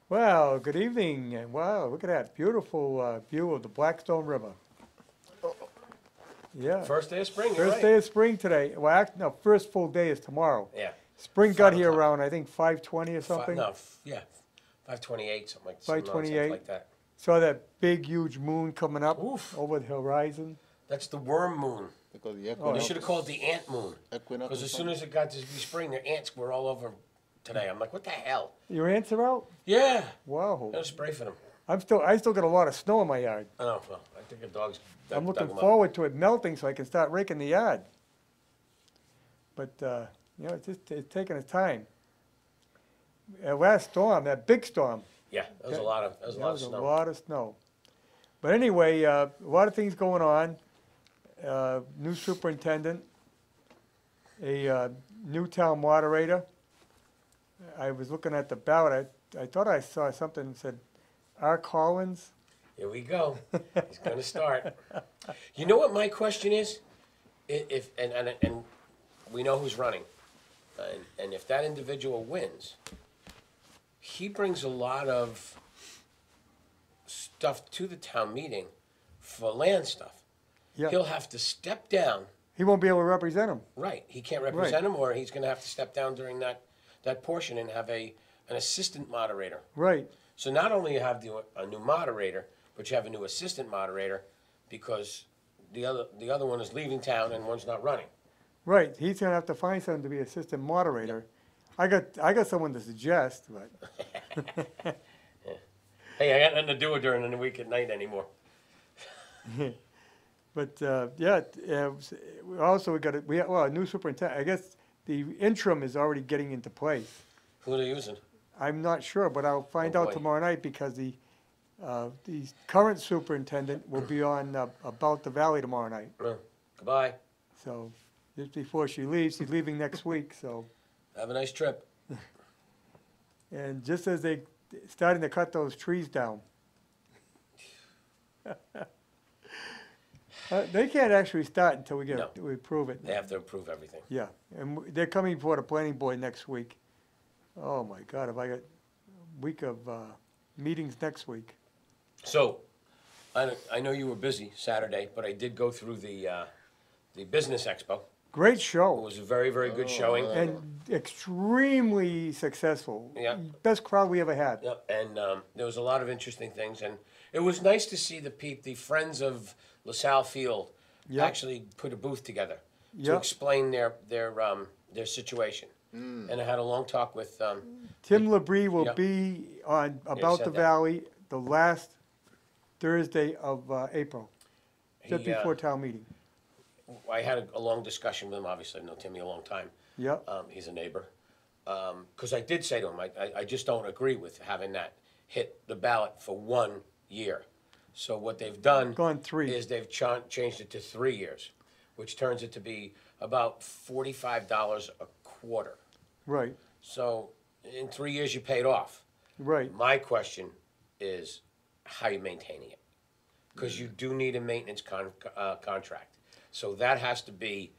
Well, good evening. And wow, look at that beautiful view of the Blackstone River. Yeah. First day of spring, you're First right. day of spring today. Well, no, first full day is tomorrow. Yeah. Spring got 5 here o'clock. around, I think, 5:20 or something. No, yeah, 5:28, something like some nonsense 5:28. like that. Saw that big, huge moon coming up Oof. over the horizon. That's the worm moon. Because the Oh, They equinox, should have called it the ant moon. equinox Because is as soon as it got to be spring, the ants were all over today. I'm like, what the hell? Your ants are out? Yeah. Wow. Gotta spray for them. I still got a lot of snow in my yard. Oh, well, I think the dogs I'm dug looking 'em up. forward to it melting so I can start raking the yard. But, it's taking its time. Last storm, that big storm, Yeah, that was a lot of, that lot of was a snow. lot of snow. But anyway, a lot of things going on. New superintendent, a new town moderator. I was looking at the ballot. I thought I saw something that said R. Collins. Here we go. He's gonna start. You know what my question is? If and we know who's running, and if that individual wins, he brings a lot of stuff to the town meeting for land stuff. Yeah, He'll have to step down. he won't be able to represent him. Right, he can't represent him, or he's gonna have to step down during that portion and have an assistant moderator. Right, So not only you have a new moderator, but you have a new assistant moderator because the other one is leaving town and one's not running. right. He's gonna have to find someone to be assistant moderator. I got someone to suggest, but Hey, I got nothing to do during the week at night anymore. But, we got a new superintendent. I guess the interim is already getting into place. Who are they using? I'm not sure, but I'll find Oh, out boy. tomorrow night because the current superintendent will be on About the Valley tomorrow night. Goodbye. So just before she leaves, she's leaving next week, so. Have a nice trip. And just as they starting to cut those trees down. They can't actually start until No. we approve it. They have to approve everything. Yeah, and they're coming before the planning board next week. Oh, my God, have I got a week of meetings next week. So, I know you were busy Saturday, but I did go through the business expo. Great It show was a very, very good showing. and extremely successful. Yeah. Best crowd we ever had. Yep, and there was a lot of interesting things, and it was nice to see the Friends of LaSalle Field Yep. actually put a booth together to Yep. explain their situation. And I had a long talk with Tim Labrie will Yep. be on About said the that. Valley the last Thursday of April, just He, before town meeting. I had a long discussion with him. Obviously, I've known Timmy a long time. Yep, He's a neighbor. Because I did say to him, I just don't agree with having that hit the ballot for 1 year. So what they've done Gone 3. is they've changed it to 3 years, which turns it to be about $45 a quarter. right, So in 3 years, you paid off. right. My question is how you maintaining it, because you do need a maintenance contract. So that has to be.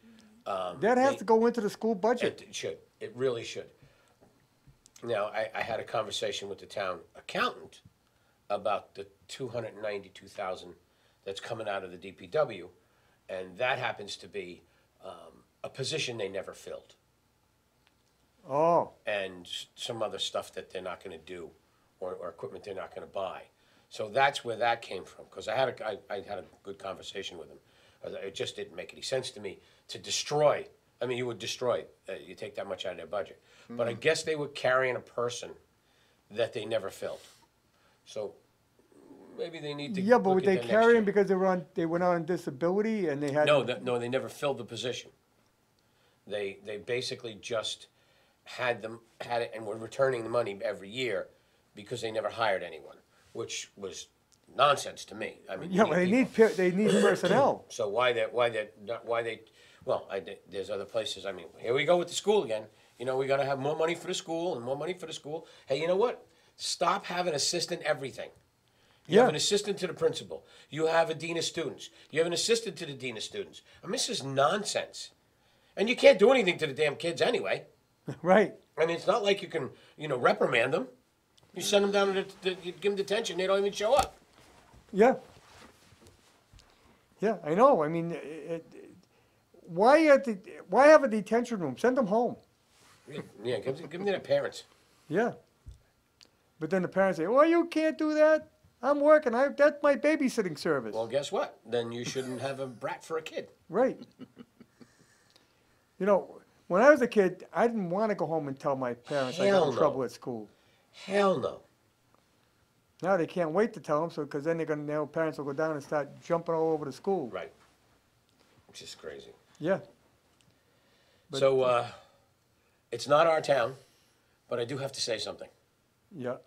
That has to go into the school budget. It should. It really should. Now, I had a conversation with the town accountant about the 292,000 that's coming out of the DPW, and that happens to be a position they never filled, Oh, and some other stuff that they're not going to do, or equipment they're not going to buy. So that's where that came from. Because I had a good conversation with him. It just didn't make any sense to me to destroy. I mean, you would destroy. You take that much out of their budget. But I guess they were carrying a person that they never filled. So maybe they need to. yeah, but look would at they that next carry year. him because they were not on disability and they had? No, they never filled the position. They basically just had it and were returning the money every year because they never hired anyone, which was nonsense to me. I mean, Yeah, you well, people. they need personnel. So why they? Well, there's other places. I mean, here we go with the school again. You know, we got to have more money for the school and more money for the school. Hey, you know what? Stop having assistant everything. You have Yeah. an assistant to the principal. You have a dean of students. You have an assistant to the dean of students. I mean, this is nonsense. And you can't do anything to the damn kids anyway. Right. I mean, it's not like you can, reprimand them. You send them down you give them detention, they don't even show up. Yeah. Yeah, I know. I mean, why have a detention room? Send them home. Yeah, give them to their parents. Yeah. But then the parents say, well, you can't do that. I'm working. That's my babysitting service. Well, guess what? Then you shouldn't have a brat for a kid. Right. You know, when I was a kid, I didn't want to go home and tell my parents I got Hell in no. trouble at school. Hell no. Now they can't wait to tell them, because then their parents will go down and start jumping all over the school. Right. Which is crazy. Yeah. But- So, it's not our town, but I do have to say something. Yeah.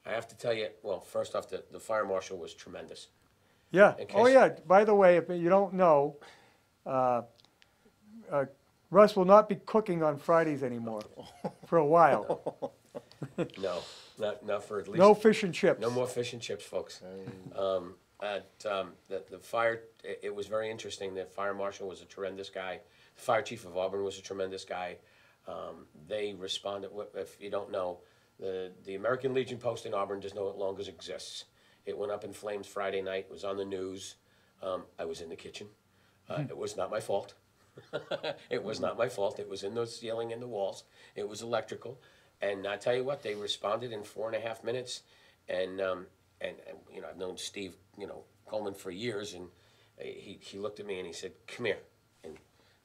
I have to tell you, well, first off, the fire marshal was tremendous. Yeah. In Oh, case- yeah. By the way, if you don't know, Russ will not be cooking on Fridays anymore for a while. No, not for at least. No fish and chips. No more fish and chips, folks. The fire, it was very interesting. The fire marshal was a tremendous guy. The fire chief of Auburn was a tremendous guy. They responded, if you don't know, the American Legion post in Auburn no longer exists. It went up in flames Friday night, it was on the news. I was in the kitchen. It was not my fault. It was not my fault. It was in the ceiling and the walls. It was electrical. And I tell you what, they responded in 4.5 minutes. And you know, I've known Steve, Coleman for years, and he looked at me and he said, "Come here." And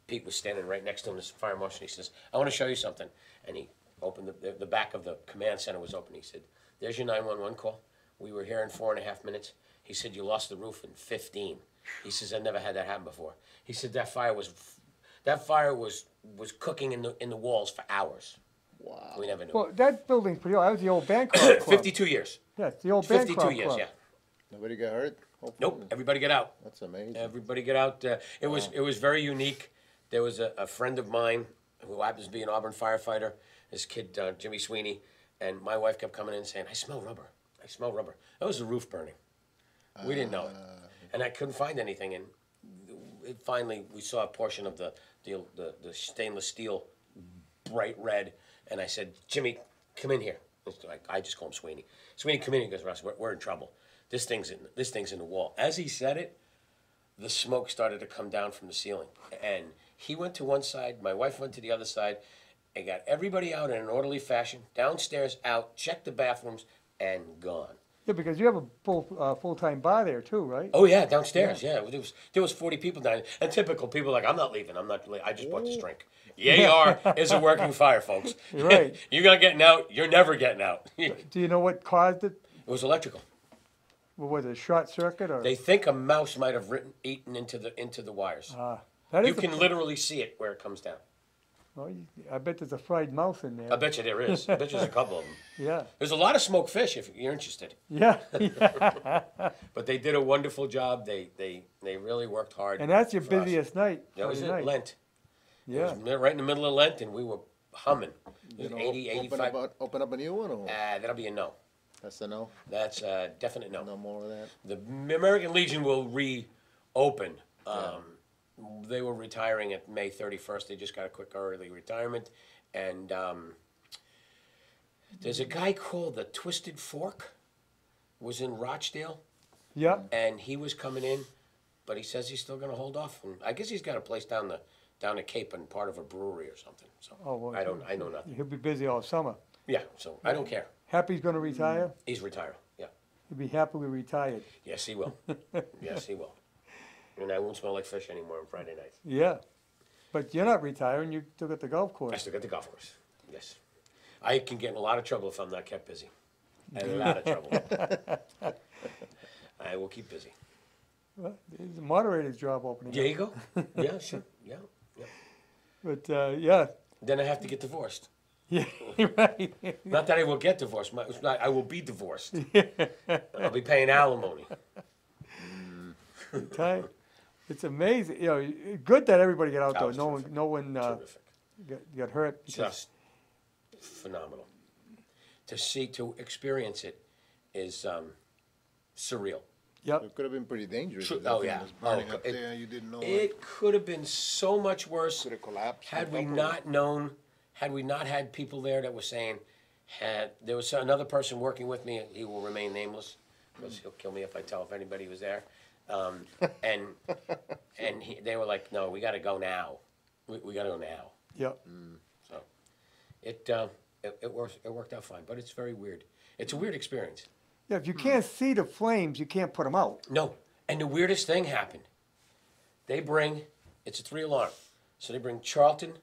Pete was standing right next to him, this fire marshal. He says, "I want to show you something." And he opened the back of the command center was open. He said, "There's your 911 call. We were here in 4.5 minutes." He said, "You lost the roof in 15." He says, "I never had that happen before." He said, that fire was cooking in the walls for hours. Wow. We never knew. Well, that building's pretty old. That was the old Bancroft Club. 52 years. Yeah, it's the old Bancroft 52 years, Club. yeah. Nobody got hurt? Hopefully. Nope, everybody get out. That's amazing. Everybody get out. It was very unique. There was a friend of mine who happens to be an Auburn firefighter, this kid, Jimmy Sweeney, and my wife kept coming in saying, "I smell rubber. I smell rubber." That was the roof burning. We didn't know it. And I couldn't find anything. And finally, we saw a portion of the stainless steel, bright red. And I said, "Jimmy, come in here." I just call him Sweeney. Sweeney, come in. He goes, "Russ, we're in trouble. This thing's in the wall." As he said it, the smoke started to come down from the ceiling. And he went to one side, my wife went to the other side, and got everybody out in an orderly fashion, downstairs, out, checked the bathrooms, and gone. Yeah, because you have a full-time bar there too, right? Oh yeah, downstairs. Yeah, there was 40 people down there, and typical people like, "I'm not leaving. I just bought this drink." Yeah, you are. It's a working fire, folks. You're right. You're not getting out. You're never getting out. It Do you know what caused it? was electrical. What was it, a short circuit or? They think a mouse might have eaten into the wires. That is You can literally see it where it comes down. Well, I bet there's a fried mouse in I there. bet you there is. I bet you there's a couple of them. Yeah. There's a lot of smoked fish if you're interested. Yeah. But they did a wonderful job. They really worked hard. And that's your for us. busiest night. That was Friday it, night. Lent. It Yeah. was right in the middle of Lent, and we were humming. It was You know, 80, 85. open up a new one, or That'll be a no. that's a no? That's a definite no. No more of that? The American Legion will reopen. They were retiring at May 31st. They just got a quick early retirement. And there's a guy called the Twisted Fork, was in Rochdale, Yeah. and he was coming in, but he says he's still going to hold off. And I guess he's got a place down the Cape and part of a brewery or something. So Oh, well, I know nothing. He'll be busy all summer. Yeah, so I don't care. Happy's gonna retire? He's retiring. Yeah. He'll be happily retired. Yes, he will. Yes, he will. And I won't smell like fish anymore on Friday nights. Yeah. But you're not retiring, you still got the golf I course. still got the golf course. Yes. I can get in a lot of trouble if I'm not kept busy. A lot of trouble. I will keep busy. Well, there's a moderator's job opening There up. you go. Yeah, sure. Yeah. But, yeah. Then I have to get divorced. Yeah, right. Not that I will get divorced. I will be divorced. I'll be paying alimony. It's amazing, good that everybody got out That there. was No one Terrific. got hurt. because- Just phenomenal. To experience it is surreal. Yep, It could have been pretty dangerous. True- if that oh, thing yeah. was burning Oh, up it- there, you didn't know it. It could have been so much worse Could have collapsed. had we on top of not known, had we not had people there that were saying, There was another person working with me. He will remain nameless because he'll kill me if I tell if anybody was there. And they were like, "No, we got to go now. We got to go now." Yep. So it worked out fine, but it's very weird. It's a weird experience. Yeah, if you can't see the flames, you can't put them out. No, and the weirdest thing happened. It's a 3-alarm, so they bring Charlton,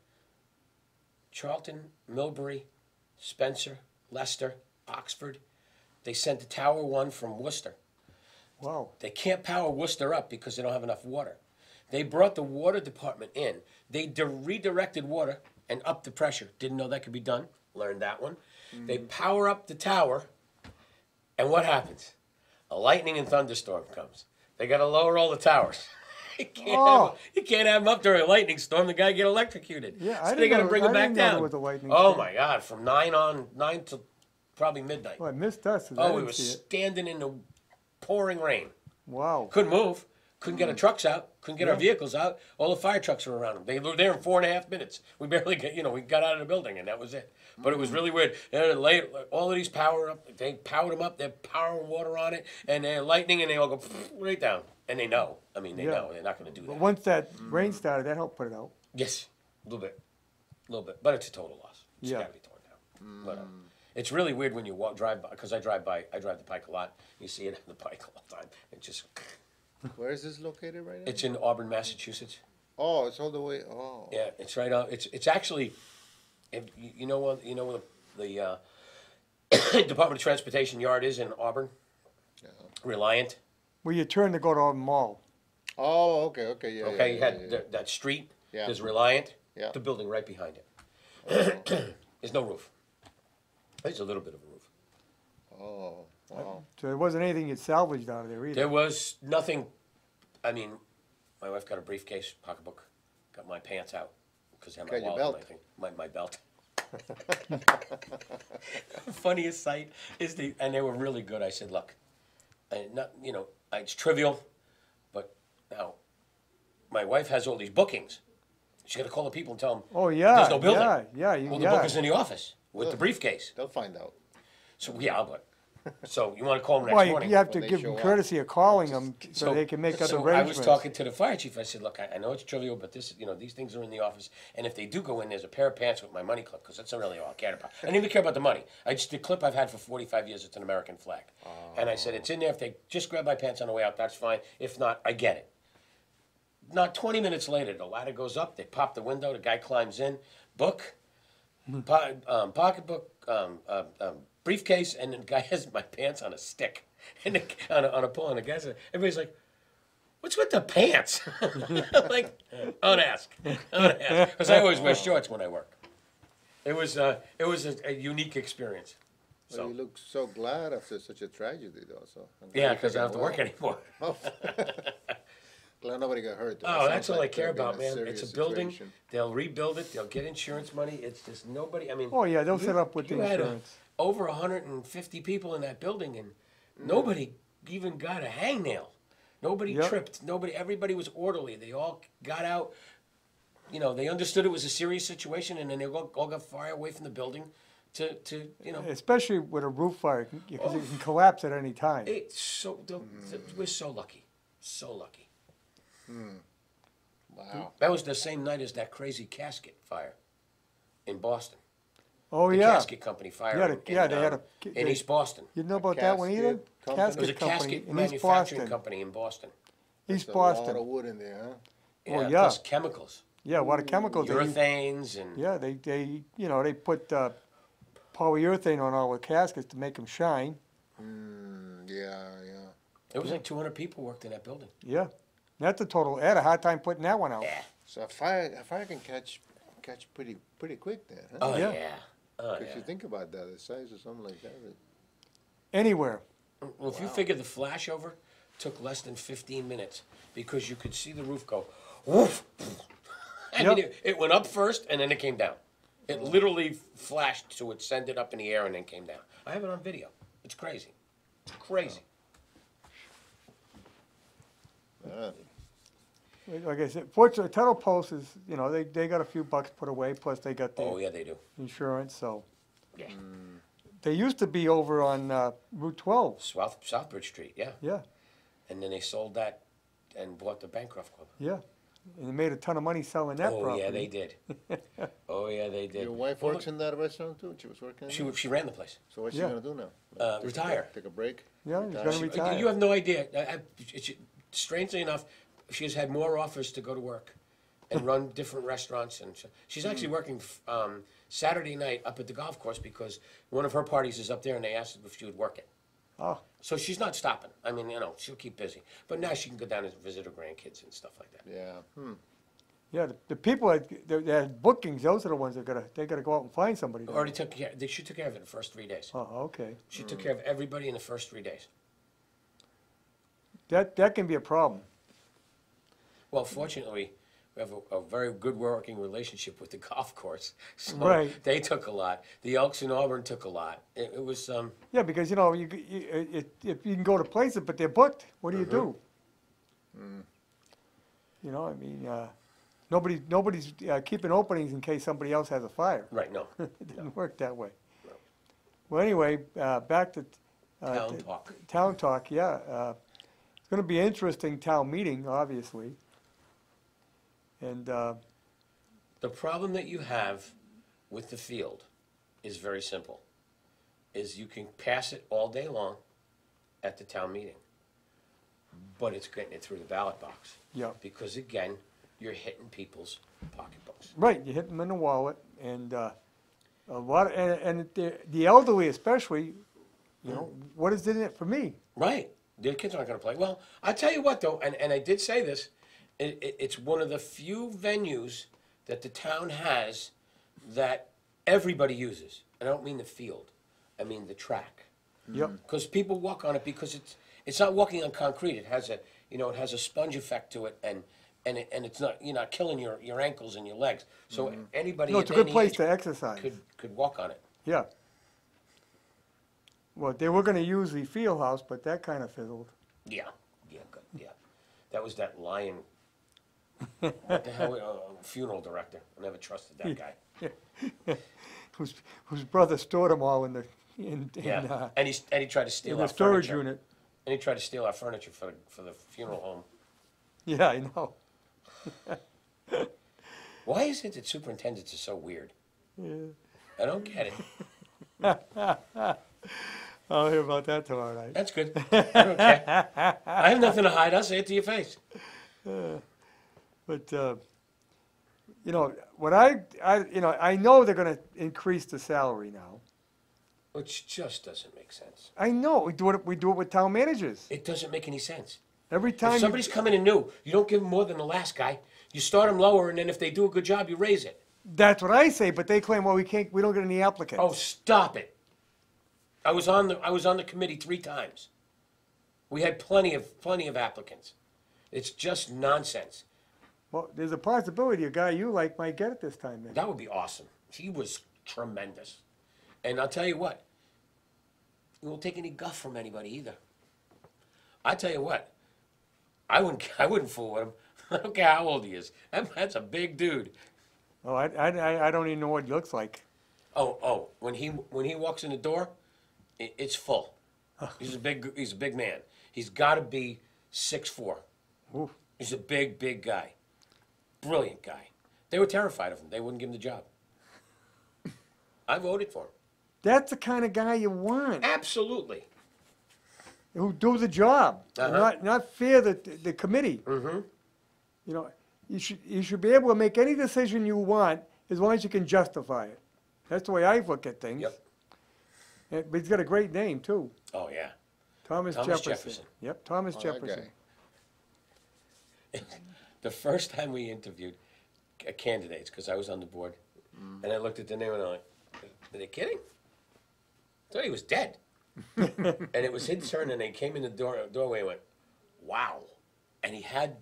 Millbury, Spencer, Leicester, Oxford. They sent the Tower 1 from Worcester. Wow. They can't power Worcester up because they don't have enough water. They brought the water department in. They redirected water and upped the pressure. Didn't know that could be done. Learned that one. They power up the tower, and what happens? A lightning and thunderstorm comes. They got to lower all the towers. You can't have them up during a lightning storm. The guy get electrocuted. Yeah, so they got to bring him back down. With the lightning Oh storm. my God! From 9 till probably midnight. Well, I missed us. I Oh, we didn't were see it. standing in the pouring rain. Wow. Couldn't move. Couldn't get our trucks out. Couldn't get our vehicles out. All the fire trucks were around them. They were there in 4.5 minutes. We barely we got out of the building and that was it. But it was really weird. And all of these they powered them up. They're powering water on it, and they're lightning, and they all go right down. And they know. I mean, they know they're not going to do But that. once that rain started, that helped put it out. Yes, a little bit. But it's a total loss. It's Yeah. got to be torn down. But it's really weird when you drive by, because I drive the Pike a lot. You see it on the Pike all the time. It just. Where is this located right now? It's in Auburn, Massachusetts. Oh, it's all the way. Oh. Yeah, it's right on. It's actually, you know what the Department of Transportation yard is in Auburn. Yeah. Reliant. Well, you turn to go to our mall. Oh, okay, yeah. Okay, you yeah, had yeah. that street. Yeah. There's Reliant. Yeah. The building right behind it. Oh. There's no roof. There's a little bit of a roof. Oh, wow. So there wasn't anything you salvaged out of there either. There was nothing. I mean, my wife got a briefcase, pocketbook, got my pants out because I had my Got your wallet and belt. everything. My belt. Funniest sight is and they were really good. I said, look, it's trivial, but now my wife has all these bookings. She got to call the people and tell them, Oh, yeah. there's no building. Yeah. Well, the book is in the office with the Good. briefcase. They'll find out. So so you want to call them next Well, morning? you have to when they give show them up. courtesy of calling them so they can make other So I arrangements. was talking to the fire chief. I said, look, I know it's trivial, but these things are in the office. And if they do go in, there's a pair of pants with my money clip, because that's not really all I cared about. I didn't even care about the money. The clip I've had for 45 years, it's an American flag. And I said, it's in there. If they just grab my pants on the way out, that's fine. If not, I get it. Not 20 minutes later, the ladder goes up. They pop the window. The guy climbs in. Book, pocketbook, briefcase, and the guy has my pants on a stick and on a pole. And the guy's everybody's like, "What's with the pants?" I'm like, "Don't ask," because I always wear shorts when I work. It was a unique experience. Well, So you look so glad after such a tragedy, though. So I'm glad yeah, you're because I don't have to taking work well. anymore. Glad nobody got hurt. though. Oh, It that's sounds all I like care they're in about, man. It's serious a building. situation. They'll rebuild it. They'll get insurance money. It's just nobody. I mean, Oh, yeah, they'll set up with the you had insurance. over 150 people in that building, and nobody even got a hangnail. Nobody Yep. tripped. Everybody was orderly. They all got out. They understood it was a serious situation, and then they all got far away from the building to. Especially with a roof fire, because it can collapse at any time. It's so. We're so lucky. So lucky. Wow. That was the same night as that crazy casket fire in Boston. Oh, The yeah. casket company fire Yeah, in, they had in East Boston. You know about that one either? Casket company? It was a Casket company casket in East manufacturing Boston. company in Boston. East There's a lot of Boston. wood in there, huh? Oh, yeah. Plus chemicals, Yeah, a lot of chemicals. They use. urethanes, and Yeah, they they put polyurethane on all the caskets to make them shine. Yeah. it was like 200 people worked in that building. Yeah. That's a total. I had a hard time putting that one out. Yeah. So a fire can catch pretty quick then, huh? Oh Yeah. yeah. Oh If yeah. you think about that, the size of something like that. Anywhere. Well, if you figure the flashover took less than 15 minutes because you could see the roof go, woof. I Yep. mean, it went up first and then it came down. It literally flashed to it, sent it up in the air and then came down. I have it on video. It's crazy. It's crazy. Like I said, fortunately, Tuttle Post is, they got a few bucks put away, plus they got the Oh yeah, they do. insurance, so. Yeah. They used to be over on Route 12. Southbridge Street, yeah. Yeah, And then they sold that and bought the Bancroft Club. yeah. And they made a ton of money selling that property. Oh, yeah, they did. Oh, yeah, they did. Your wife Well, works in that restaurant too? She was working in there? She ran the place. So what's she Yeah. gonna do now? Retire. Take a break? Yeah, he's Retire? gonna retire. You have no idea. Strangely enough, she has had more offers to go to work and run different restaurants. And she's actually working Saturday night up at the golf course because one of her parties is up there, and they asked if she would work it. Oh, So she's not stopping. I mean, she'll keep busy. But now she can go down and visit her grandkids and stuff like that. Yeah, yeah, the people that had bookings, those are the ones that they gotta go out and find somebody. Already took care. She took care of it the first 3 days. Oh, okay. She took care of everybody in the first 3 days. That can be a problem. Well, fortunately, we have a very good working relationship with the golf course. So Right. they took a lot. The Elks in Auburn took a lot. It was, Yeah, because, you if you can go to places, but they're booked, what do you do? You know, I mean, nobody's keeping openings in case somebody else has a fire. right, no. It didn't work that way. Well, anyway, back to. Town talk. Town talk, yeah. It's gonna be an interesting town meeting, obviously. And, The problem that you have with the field is very simple. Is you can pass it all day long at the town meeting. But it's getting it through the ballot box. yeah, Because again, you're hitting people's pocketbooks. right, you hit them in the wallet, and, a lot, and the elderly especially, what is in it for me? Right. Their kids aren't going to play. Well, I tell you what, though, and I did say this, it's one of the few venues that the town has that everybody uses. And I don't mean the field. I mean the track. Yep, Because people walk on it because it's not walking on concrete. It has a sponge effect to it, and it's not, you're not killing your ankles and your legs. So anybody no, it's a at good any place age to exercise, could walk on it. yeah. Well, they were gonna use the field house, but that kinda fizzled. Yeah, good, yeah. That was that lion. What the hell? Funeral director. I never trusted that guy. Whose brother stored them all in Yeah, and he tried to steal in our the storage furniture. unit. And he tried to steal our furniture for the funeral home. Yeah, I know. Why is it that superintendents are so weird? Yeah. I don't get it. I'll hear about that tomorrow night. That's good. I don't care. I have nothing to hide. I'll say it to your face. But, what I know they're gonna increase the salary now. Which just doesn't make sense. I know, we do it with town managers. It doesn't make any sense. Every If time, somebody's coming in new, you don't give them more than the last guy. You start them lower, and then if they do a good job, you raise it. that's what I say, but they claim, well, we don't get any applicants. Oh, stop it. I was on the committee 3 times. We had plenty of applicants. It's just nonsense. Well, there's a possibility a guy you like might get it this time then. That would be awesome. He was tremendous. And I'll tell you what, he won't take any guff from anybody either. I tell you what, I wouldn't fool with him. I don't care how old he is. That's a big dude. Oh, I don't even know what he looks like. Oh, when he walks in the door, it's full. He's a big man. He's got to be 6'4". Oof. He's a big guy. Brilliant guy. They were terrified of him. They wouldn't give him the job. I voted for him. That's the kind of guy you want, Absolutely. who do the job, not fear the committee. Mm-hmm. You should be able to make any decision you want as long as you can justify it. That's the way I look at things. Yep. But he's got a great name too, Oh, yeah. Thomas Thomas Jefferson. Jefferson. Yep, Thomas that Jefferson. guy. The first time we interviewed candidates, because I was on the board, and I looked at the name and I'm like, are they kidding? I thought he was dead. And it was his turn, and they came in the doorway and went, wow. And he had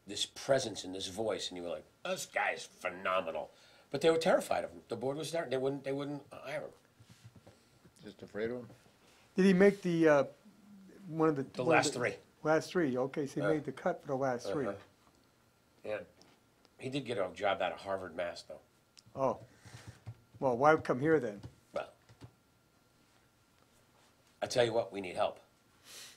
this presence and this voice, and you were like, this guy's phenomenal. But they were terrified of him. The board was there. They wouldn't hire him. Just afraid of him? Did he make the one of the The one of last 3. Last 3. Okay, so he made the cut for the last 3. Uh-huh. Yeah. He did get a job out of Harvard, Mass, though. Oh, well, why come here then? Well, tell you what, we need help.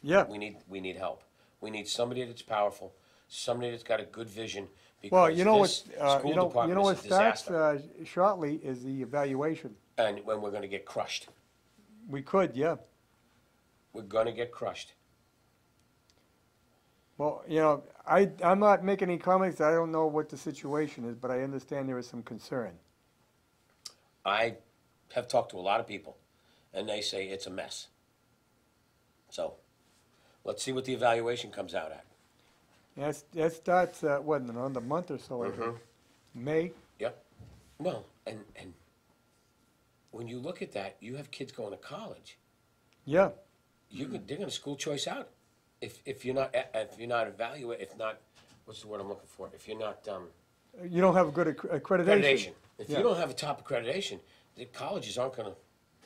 Yeah. We need help. We need somebody that's powerful, somebody that's got a good vision. Well, Because you know what, this school you know department what is a starts disaster, shortly is the evaluation. and when we're going to get crushed, We could, yeah. we're going to get crushed. Well, you know, I'm not making any comments. I don't know what the situation is, but I understand there is some concern. I have talked to a lot of people, and they say it's a mess. So, let's see what the evaluation comes out at. That starts, what, in another month or so, I think. May? Yep. Well, and when you look at that, you have kids going to college. Yeah, They're going to school choice out if you're not if not what's the word I'm looking for? If you're not you don't have a good accreditation. If Yeah. you don't have a top accreditation, the colleges aren't going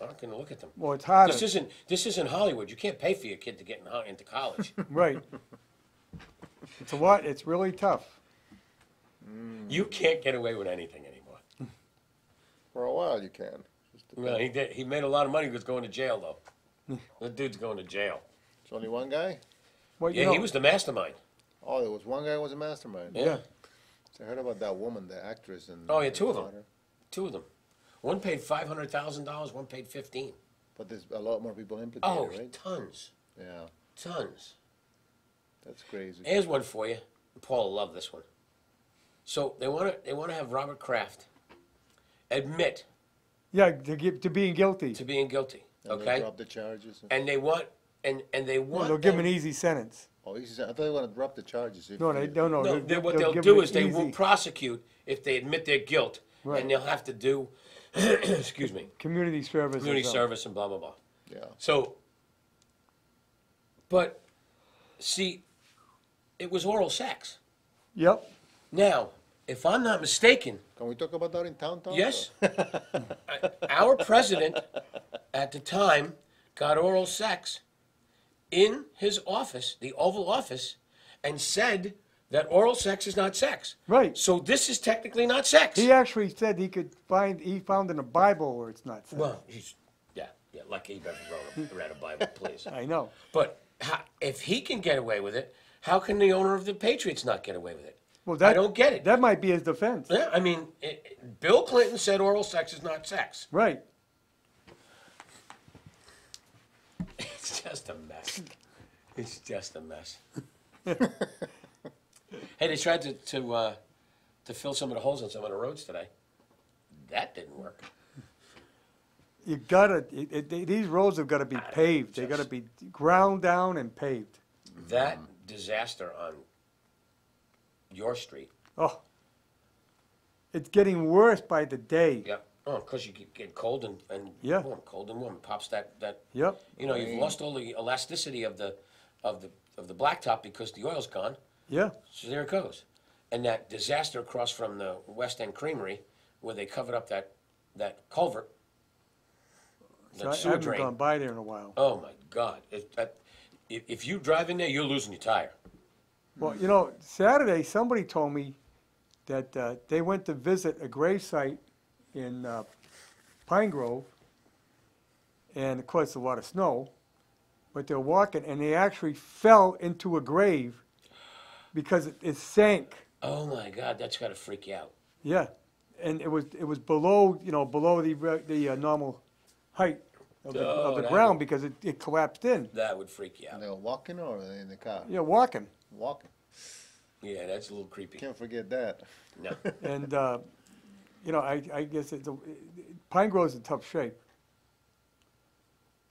to look at them. Well, it's harder. This isn't Hollywood. You can't pay for your kid to get into college. Right. It's a lot, it's really tough. You can't get away with anything anymore. For a while you can. Just Well, he did. He made a lot of money. He was going to jail though. The dude's going to jail. It's only one guy? Well, you Yeah, know, he was the mastermind. Oh, there was one guy who was a mastermind. Yeah. I heard about that woman, the actress, and Oh, yeah, two of them. daughter. Two of them. One paid $500,000. One paid 15. But there's a lot more people implicated, Oh, right? tons, Yeah, tons. that's crazy. Here's one for you. Paul will love this one. So they want to have Robert Kraft admit yeah, to being guilty. to being guilty. And they Okay, drop the charges. and they want and they Well, want. they'll give him them- an easy sentence. Oh, he said, I thought they want to drop the charges. If No, they you- don't know. No, what they'll give do him is they easy. won't prosecute if they admit their guilt, Right. and they'll have to do, excuse me, Community service. or community something. service and blah blah blah. Yeah. So, but see, it was oral sex. Yep. Now, if I'm not mistaken, Can we talk about that in town, Tom? yes, our president at the time got oral sex in his office, the Oval Office, and said that oral sex is not sex. Right. So this is technically not sex. He actually said he found in the Bible where it's not said. Well, yeah, lucky he ever read a Bible, please. I know. But if he can get away with it, how can the owner of the Patriots not get away with it? Well, I don't get it. That might be his defense. Yeah, I mean, Bill Clinton said oral sex is not sex. Right. It's just a mess. It's just a mess. Hey, they tried to fill some of the holes in some of the roads today. That didn't work. You gotta. These roads have got to be paved. They got to just- be ground down and paved. That disaster on your street. Oh. It's getting worse by the day. Yeah. Oh, because you get cold and Yeah. warm, cold and warm. It pops that. Yep. You know, you've lost all the elasticity of the blacktop because the oil's gone. Yeah. So there it goes. And that disaster across from the West End Creamery, where they covered up that culvert, So that I sewer haven't drain. gone by there in a while. Oh my God! If you drive in there, you're losing your tire. Well, you know, Saturday somebody told me that they went to visit a grave site in Pine Grove, and of course a lot of snow, but they're walking and they actually fell into a grave because it sank. Oh my God, that's got to freak you out. Yeah, and it was below below the normal height of the, Oh, of the that ground would- because it collapsed in. That would freak you And out. they were walking or were they in the car? Yeah, walking. Walking. Yeah, that's a little creepy. Can't forget that. No. And, I guess Pine Grove's in tough shape.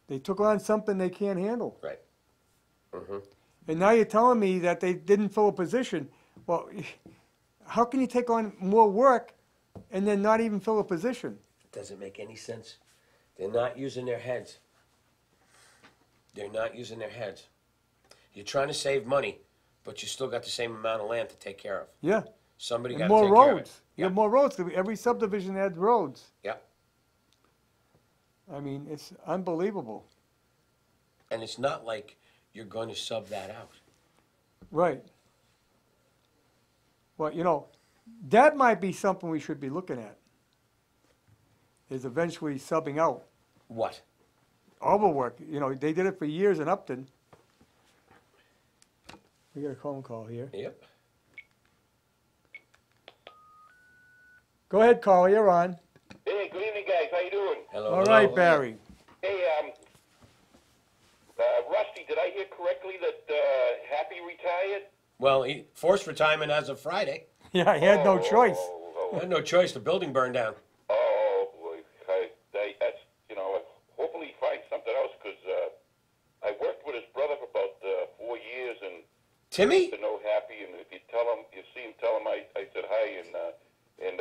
They took on something they can't handle. Right. Mm-hmm. And now you're telling me that they didn't fill a position. Well, how can you take on more work and then not even fill a position? Doesn't make any sense. They're not using their heads. They're not using their heads. You're trying to save money, but you still got the same amount of land to take care of. Yeah. Somebody And got to more take care of it. roads. You have more roads. Every subdivision adds roads. Yeah. I mean, it's unbelievable. And it's not like you're going to sub that out. Right. Well, that might be something we should be looking at, is eventually subbing out. What? all the work, you know, they did it for years in Upton. We got a phone call here. Yep. Go ahead, caller, you're on. Hey, good evening, guys. How you doing? Hello. All hello. right, Barry. Hey, Rusty, did I hear correctly that Happy retired? Well, he forced retirement as of Friday. Yeah, he had no choice. I had no choice. The building burned down. Oh, boy. That's, you know, hopefully he finds something else, because I worked with his brother for about 4 years, and Timmy? to know Happy, and if you tell him, you see him, tell him I said hi, and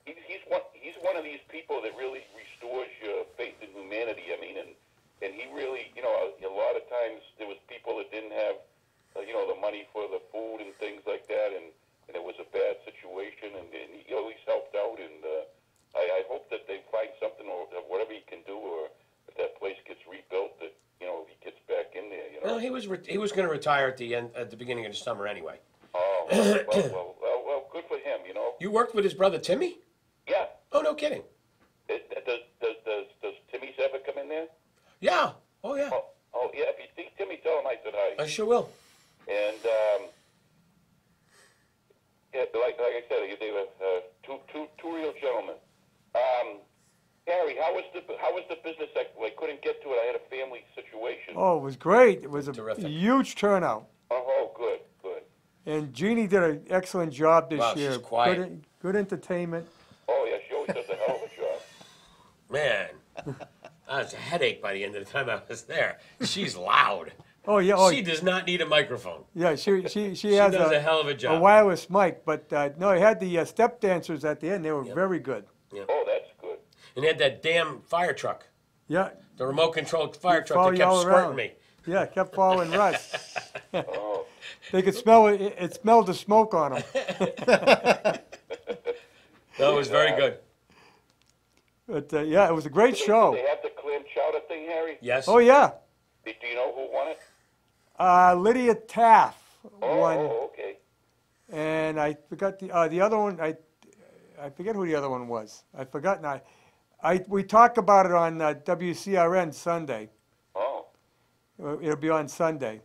he's one of these people that really restores your faith in humanity. I mean, and he really, you know, a lot of times there was people that didn't have, you know, the money for the food and things like that, and it was a bad situation, and he always helped out, and I hope that they find something, or whatever he can do, or if that place gets rebuilt, that, you know, he gets back in there, you know. Well, he was going to retire at the beginning of the summer anyway. Oh, well, good for him, you know. You worked with his brother Timmy? Yeah. Oh, no kidding. Does Timmy's ever come in there? Yeah. Oh, yeah. Oh, yeah. If you see Timmy, tell him I said hi. I sure will. And yeah, like I said, they were two real gentlemen. Harry, how was the business? I couldn't get to it. I had a family situation. Oh, it was great. It was a Terrific. huge turnout. Oh, good. And Jeannie did an excellent job this Wow, year. she's quiet. Good entertainment. Oh, yeah, she always does a hell of a job. Man, I was a headache by the end of the time I was there. She's loud. Oh, yeah. Oh, She does not need a microphone. yeah. She She has does a hell of a job. a wireless mic, but no, it had the step dancers at the end. They were very good. Oh, that's good. And he had that damn fire truck, Yeah, the remote controlled fire truck follow that you kept all squirting around. me. yeah. Kept following Russ. Oh, They could smell it. It smelled the smoke on them. No, it was very good. But yeah, it was a great show. They have the clam chowder thing, Harry. Yes. Oh yeah, Do you know who won it? Lydia Taff won, Oh, okay. and I forgot the other one. I forget who the other one was. I forgot now. We talked about it on WCRN Sunday. Oh, It'll be on Sunday.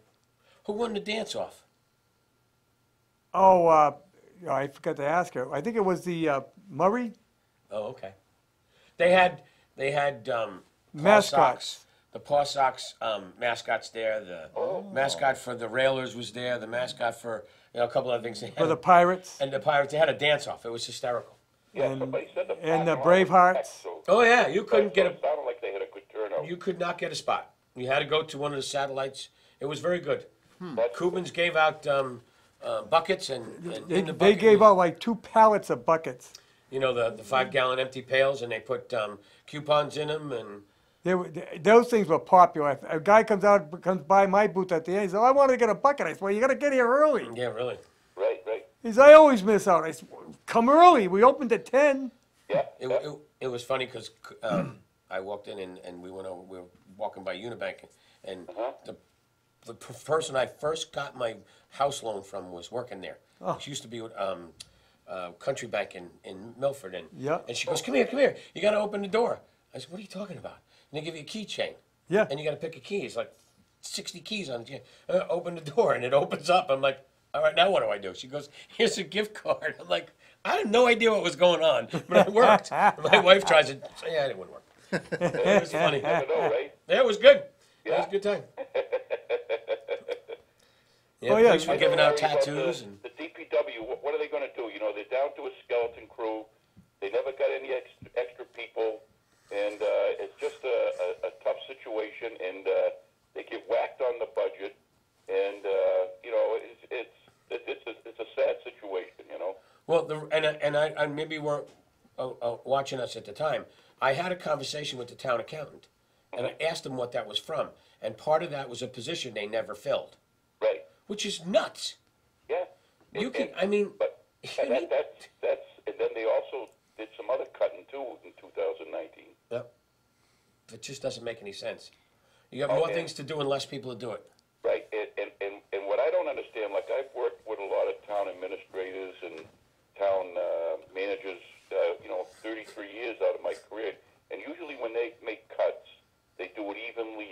Who won the dance off? Oh, I forgot to ask her. I think it was the Murray Oh, okay. They had Paw mascots. Sox, the Paw Sox mascots there. The mascot for the Railers was there. The mascot for a couple other things. They For had the Pirates and the Pirates. They had a dance off. It was hysterical. yeah. And- Somebody said the and the parking lot was Bravehearts. packed, so- Oh yeah, you couldn't get It sounded like they had a good turnout. You could not get a spot. You had to go to one of the satellites. It was very good. That's Cubans gave out buckets and in the They bucket, gave out like 2 pallets of buckets. the 5-gallon empty pails, and they put coupons in them, and Those things were popular. If a guy comes by my booth at the end, he says, "I want to get a bucket." I said, "Well, you got to get here early." yeah, really. right. He says, "I always miss out." I said, "Come early. We opened at 10." Yeah. It was funny because I walked in and we were walking by Unibank, and the person I first got my house loan from was working there. She used to be with Country Bank in Milford, and she goes, "Come here, you got to open the door." I said, "What are you talking about?" And they give you a keychain. Yeah. And you got to pick a key. It's like 60 keys on it. Open the door, and it opens up. I'm like, "All right, now what do I do?" She goes, "Here's a gift card." I'm like, I had no idea what was going on, but it worked. My wife tries to say, "Yeah, it wouldn't work." It was funny. Never know, right? Yeah, it was good. It Yeah. was a good time. Yeah, Oh, yeah. police were giving out Harry, about tattoos. And the DPW, what are they going to do? They're down to a skeleton crew. They never got any extra people, and it's just a tough situation. And they get whacked on the budget, and it's a sad situation. well, I maybe weren't watching us at the time. I had a conversation with the town accountant, and I asked him what that was from, and part of that was a position they never filled, Right? which is nuts. Yeah. You can, And- I mean, But you need- that's and then they also did some other cutting too in 2019. Yep. It just doesn't make any sense. You have more Okay. things to do and less people to do it. Right, and what I don't understand, like I've worked with a lot of town administrators and town managers, 33 years out of my career, and usually when they make cuts, they do it evenly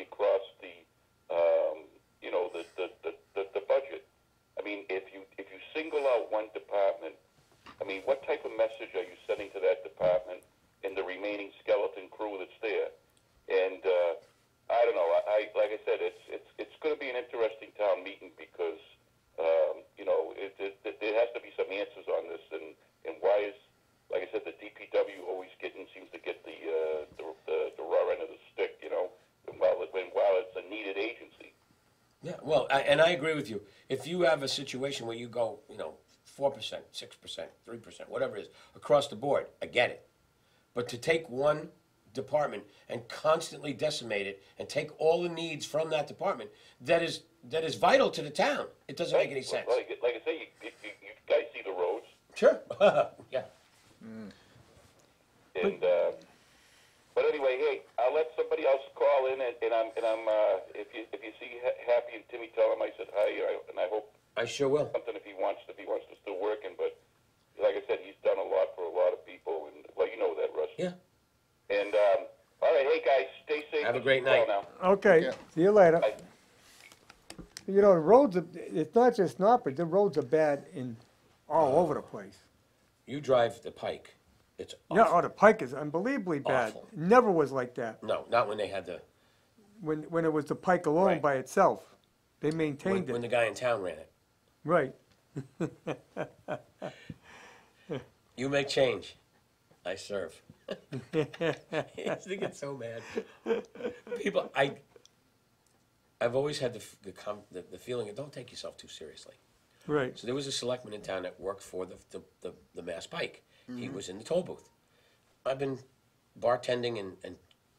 that's there. And I don't know. I like I said, it's going to be an interesting town meeting because you know there has to be some answers on this, and why is, like I said, the DPW always seems to get the raw end of the stick, you know, while it's a needed agency. Yeah, well, and I agree with you. If you have a situation where you go, you know, 4%, 6%, 3%, whatever it is, across the board, I get it. But to take one department and constantly decimate it and take all the needs from that department that is vital to the town, it doesn't make any sense. Like I say, you guys see the roads. Sure. Yeah. And but anyway, hey, I'll let somebody else call in, and I'm if you see Happy and Timmy, tell him I said hi, and I hope I sure will. something if he wants to still working. But like I said, he's done a lot for a lot of people, and well, you know that, Russ. Yeah. And all right, hey guys, stay safe. Have a great night. Now. Okay, Yeah. see you later. Bye. You know, the roads, it's not just Norfolk, the roads are bad in all over the place. You drive the Pike. It's Yeah, awful. oh, the Pike is unbelievably bad. Awful. Never was like that. No, not when they had the When it was the Pike alone Right. by itself. They maintained when the it. guy in town ran it. Right. You make change. I serve. I used to get so mad. People, I've always had the feeling of don't take yourself too seriously. Right. So there was a selectman in town that worked for the Mass Pike. He was in the toll booth. I've been bartending and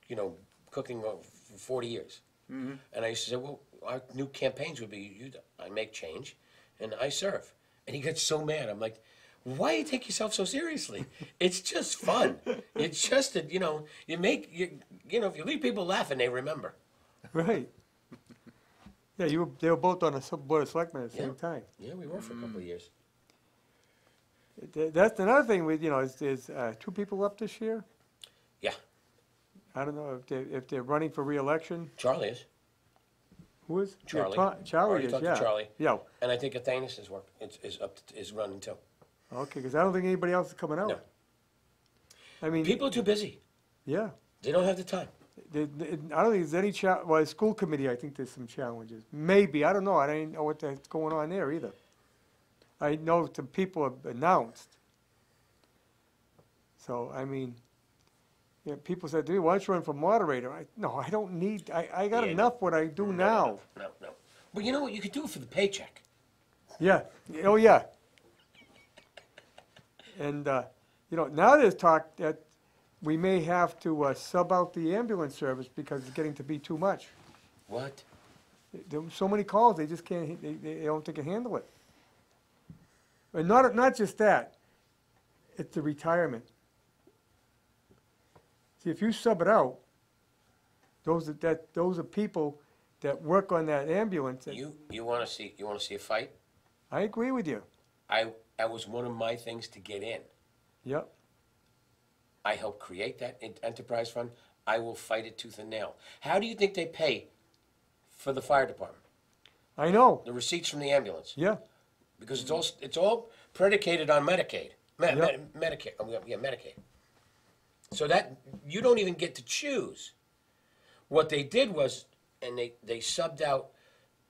you know, cooking for 40 years. And I used to say, well, our new campaigns would be, I make change and I serve. And he gets so mad. I'm like, why you take yourself so seriously? It's just fun. It's just that, you know, you know, if you leave people laughing, they remember. Right. Yeah, they were both on the Board of Selectmen at the same Yeah. time. Yeah, we were for a couple of years. That's another thing with, you know, is 2 people up this year. Yeah, I don't know if they're running for re-election. Charlie is. Who is? Charlie. Yeah, Charlie Already is, talked to yeah. Charlie. Yeah, And I think Athanas is running too. okay, because I don't think anybody else is coming out. No. I mean, People are too busy. yeah. They don't have the time. I don't think there's any well, school committee, I think there's some challenges. Maybe, I don't know, I don't know what's going on there either. I know some people have announced. So, I mean, you know, people said to me, why don't you run for moderator? No, I don't need, I got Yeah, enough what I do now. No. But you know what? You could do it for the paycheck. Yeah, oh, yeah. And, you know, now there's talk that we may have to sub out the ambulance service because it's getting to be too much. What? There were so many calls, they just can't, they don't think they can handle it. And not just that, it's the retirement. See, if you sub it out, those are people that work on that ambulance. You want to see a fight? I agree with you. That was one of my things to get in. Yep. I helped create that enterprise fund. I will fight it tooth and nail. How do you think they pay for the fire department? I know. The receipts from the ambulance, Yeah. because it's all predicated on Medicaid, Yep. Medicare. Yeah, Medicaid. So that you don't even get to choose. What they did was, and they subbed out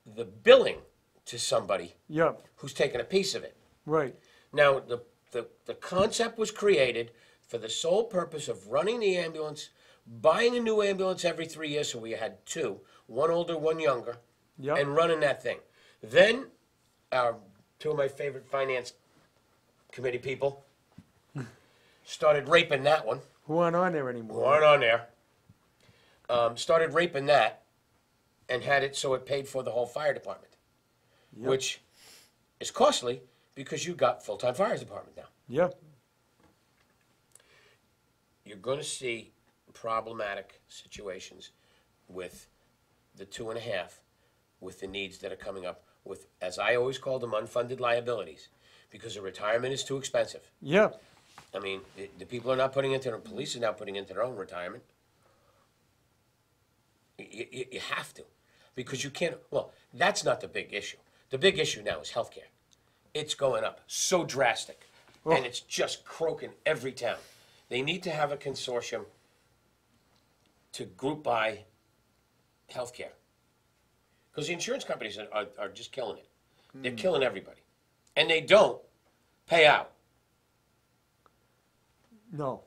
the billing to somebody Yep. who's taking a piece of it. Right. Now, the concept was created for the sole purpose of running the ambulance, buying a new ambulance every 3 years, so we had 2, one older, one younger, Yep. and running that thing. Then, 2 of my favorite finance committee people started raping that one. Who aren't on there Who anymore? aren't on there. Started raping that, and had it so it paid for the whole fire department, Yep. which is costly because you got full-time fire department now. Yep. You're going to see problematic situations with the 2.5, with the needs that are coming up with, as I always call them, unfunded liabilities, because a retirement is too expensive. Yep. I mean, the people are not putting into, the police are now putting into their own retirement. You have to, because you can't, well, that's not the big issue. The big issue now is healthcare. It's going up so drastic, and it's just croaking every town. They need to have a consortium to group buy healthcare. Because the insurance companies are just killing it. They're killing everybody. And they don't pay out. No.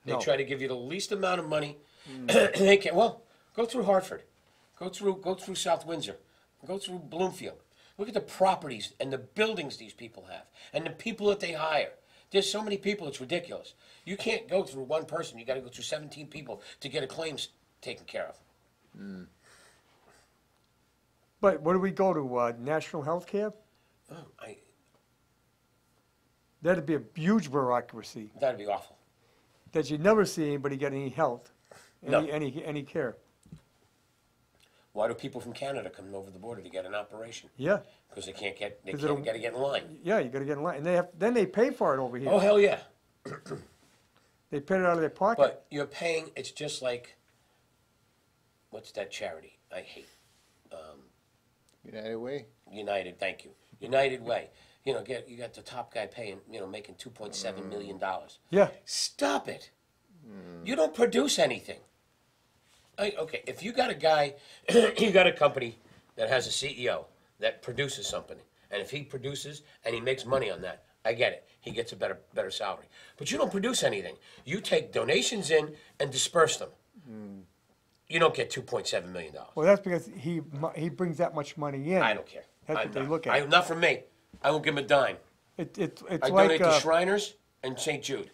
They No. try to give you the least amount of money they can. Well, go through Hartford. Go through South Windsor. Go through Bloomfield. Look at the properties and the buildings these people have and the people that they hire. There's so many people, it's ridiculous. You can't go through one person. You got to go through 17 people to get a claim taken care of. But where do we go to, national health care? Oh, That'd be a huge bureaucracy, that'd be awful. that you'd never see anybody get any health, No. any care. Why do people from Canada come over the border to get an operation? Yeah, Because they can't get, they 'Cause can't it'll- got to get in line. yeah, you gotta get in line, and then they pay for it over here. Oh, hell yeah. They pay it out of their pocket. But you're paying, it's just like, what's that charity I hate? United Way. United, thank you. United Way. You know, you got the top guy paying, making $2.7 million. Yeah, Stop it. You don't produce anything. Okay, if you got a guy, you got a company that has a CEO that produces something, and if he produces and he makes money on that, I get it. He gets a better salary. But you don't produce anything. You take donations in and disperse them. You don't get $2.7 million. well, that's because he brings that much money in. I don't care. That's I'm what they not. look at. Not from me. I won't give him a dime. It's I like, donate to Shriners and St. Jude.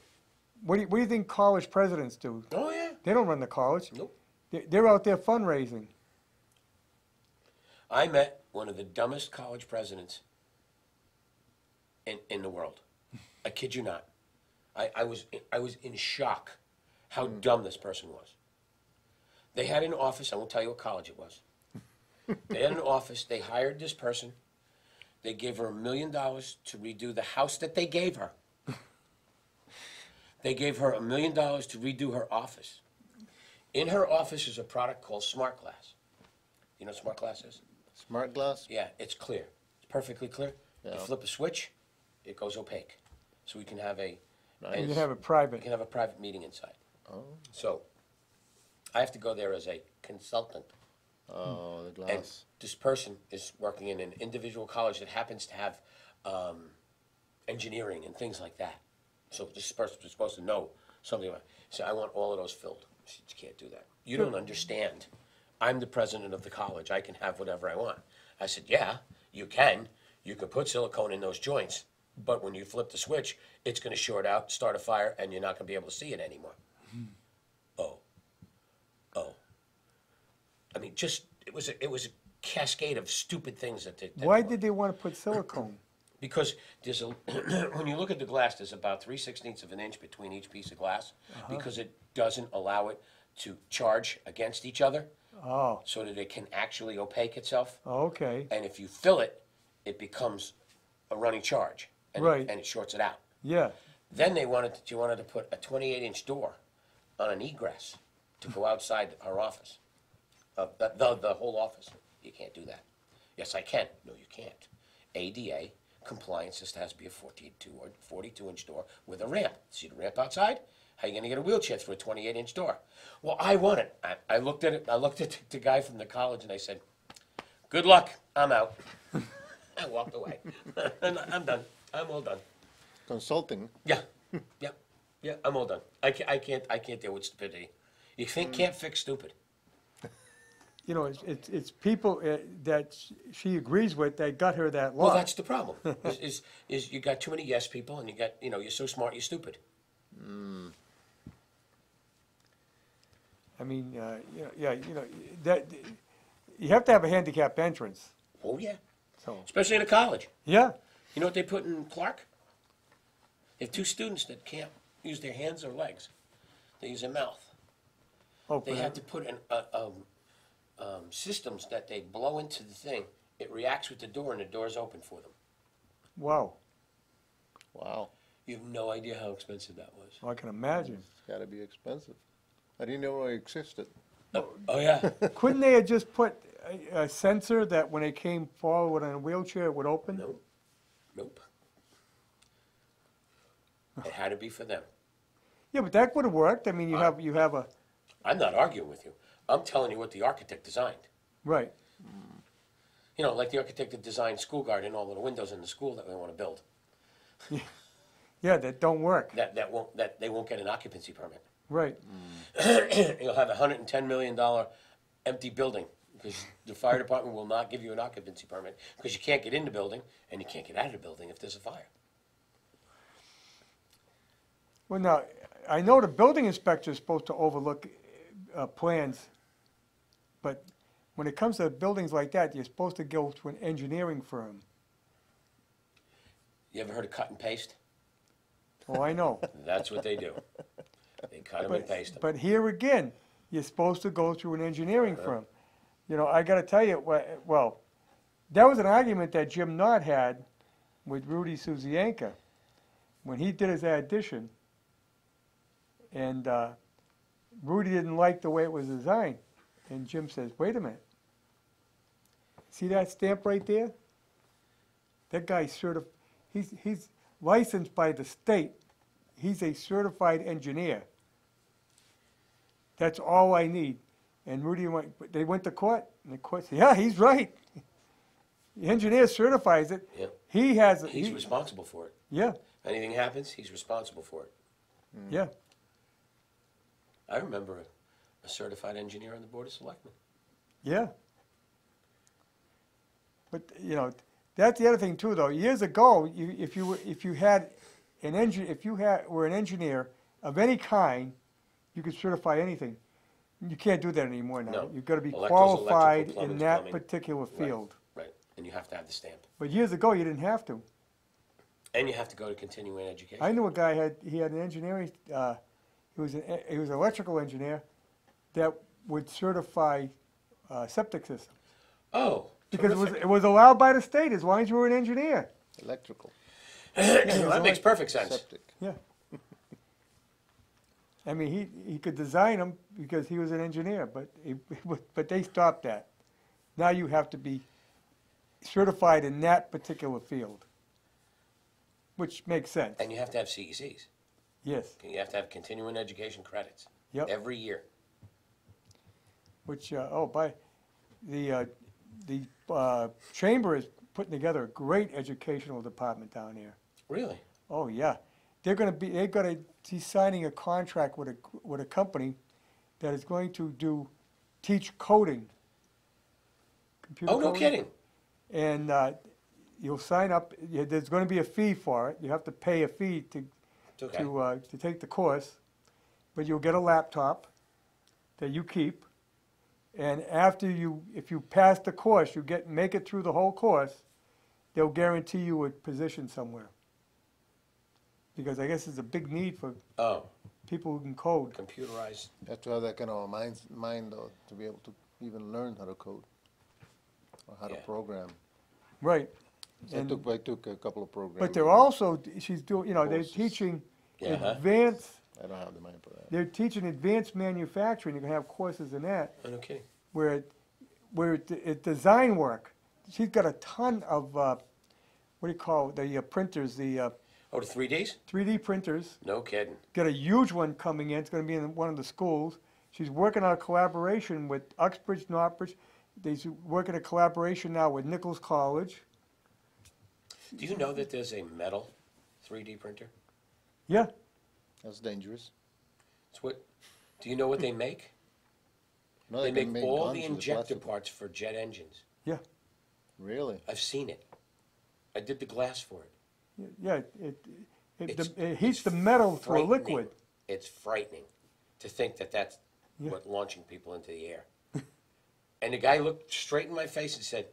what do you think college presidents do? Oh, yeah. They don't run the college. Nope. They're out there fundraising. I met one of the dumbest college presidents in the world. I kid you not. I was in shock how dumb this person was. They had an office. I won't tell you what college it was. They had an office. They hired this person. They gave her $1 million to redo the house that they gave her. They gave her $1 million to redo her office. In her office is a product called Smart Glass. You know what Smart Glass is? Smart glass. Yeah, it's clear. It's perfectly clear. Yeah. You flip a switch, it goes opaque. So we can have a You can have it we private. can have a private meeting inside. Oh. So I have to go there as a consultant. Oh, the And glass. this person is working in an individual college that happens to have engineering and things like that. So this person is supposed to know something about it. So I want all of those filled. I said, you can't do that. You don't understand. I'm the president of the college. I can have whatever I want. I said, yeah, you can. You could put silicone in those joints. But when you flip the switch, it's going to short out, start a fire, and you're not going to be able to see it anymore. Oh. I mean, just, it was a cascade of stupid things that Why did they want to put silicone? Because there's a, when you look at the glass, there's about 3/16 of an inch between each piece of glass, because it doesn't allow it to charge against each other, Oh, so that it can actually opaque itself. okay. And if you fill it, it becomes a running charge, and, Right. and it shorts it out. Yeah. Then you wanted to put a 28-inch door on an egress to go outside our office, the whole office. You can't do that. Yes, I can. No, you can't. ADA compliance just has to be a 42-inch door with a ramp. See the ramp outside? How are you going to get a wheelchair through a 28-inch door? Well, I want it. I looked at it. I looked at the guy from the college, and I said, "Good luck. I'm out." I walked away. And I'm done. I'm all done. Consulting. Yeah, yeah. I'm all done. I can't deal with stupidity. You can't fix stupid. You know, it's people that she agrees with that got her that law. Well, that's the problem. is you got too many yes people, and you're so smart, you're stupid. I mean, that you have to have a handicapped entrance. Oh yeah, So especially in a college. yeah, You know what they put in Clark? They have two students that can't use their hands or legs. They use their mouth. oh, They have to put in systems that they blow into the thing. It reacts with the door, and the door's open for them. wow. Wow. You have no idea how expensive that was. I can imagine. It's got to be expensive. I didn't know it existed. Oh yeah. Couldn't they have just put a sensor that when they came forward in a wheelchair, it would open? Nope. It had to be for them. Yeah, but that would have worked. I mean, you have I'm not arguing with you. I'm telling you what the architect designed. Right. You know, like the architect that designed School Garden, all of the windows in the school that they want to build. Yeah, that don't work. That they won't get an occupancy permit. Right. You'll have a $110 million empty building because the fire department will not give you an occupancy permit because you can't get in the building and you can't get out of the building if there's a fire. Well, now, I know the building inspector is supposed to overlook plans, but when it comes to buildings like that, you're supposed to go to an engineering firm. You ever heard of cut and paste? Oh, I know. That's what they do. They cut them and paste them. But here again, you're supposed to go through an engineering firm. You know, I gotta tell you, well, that was an argument that Jim Knott had with Rudy Suzienka when he did his addition. And Rudy didn't like the way it was designed. And Jim says, wait a minute. See that stamp right there? That guy's he's licensed by the state. He's a certified engineer. That's all I need. And Rudy they went to court, and the court said, yeah, he's right. The engineer certifies it. Yep. He's responsible for it. Yeah, If anything happens, he's responsible for it. yeah. I remember a certified engineer on the Board of Selectmen. Yeah. But, you know, that's the other thing too, though. Years ago, if you were an engineer of any kind, you could certify anything. You can't do that anymore now. No. You've got to be Electrical, qualified in plumbing, that plumbing. particular field. Right. And you have to have the stamp. But years ago, you didn't have to. And you have to go to continuing education. I knew a guy he had an engineering. He was an electrical engineer that would certify septic systems. Oh, Because terrific. it was allowed by the state as long as you were an engineer. Electrical, Well, that makes perfect sense. septic. Yeah. I mean, he could design them because he was an engineer, but they stopped that. Now you have to be certified in that particular field, which makes sense. And you have to have CECs. Yes, You have to have continuing education credits. Yep. Every year. which, the chamber is putting together a great educational department down here. Really? Oh, yeah. He's signing a contract with a company that is going to teach coding. Computer Oh, no coding. kidding. And you'll sign up, there's going to be a fee for it. You have to pay a fee to It's okay. to take the course, but you'll get a laptop that you keep. And if you pass the course, make it through the whole course, they'll guarantee you a position somewhere. Because I guess it's a big need for Oh, people who can code. computerized. You have to have that kind of a mind though, to be able to even learn how to code or how to Yeah. program. Right. I And- took a couple of programs. But they're also, she's doing, they're Courses. teaching Yeah, huh? advanced, I don't have the mind for that. they're teaching advanced manufacturing. You're going to have courses in that. Oh, no kidding. where it design work. She's got a ton of what do you call it? The printers, the Oh, the 3Ds? 3D printers. No kidding. Got a huge one coming in. It's going to be in one of the schools. She's working on a collaboration with Uxbridge, Northbridge. They're working a collaboration now with Nichols College. Do you know that there's a metal 3D printer? Yeah, That's dangerous. Do you know what they make? No, They can make all the guns with injector plastic. parts for jet engines. yeah, Really? I've seen it. I did the glass for it. yeah. It's- It heats it's the metal to a frightening. liquid. It's frightening to think that that's Yeah. what launching people into the air. And the guy looked straight in my face and said,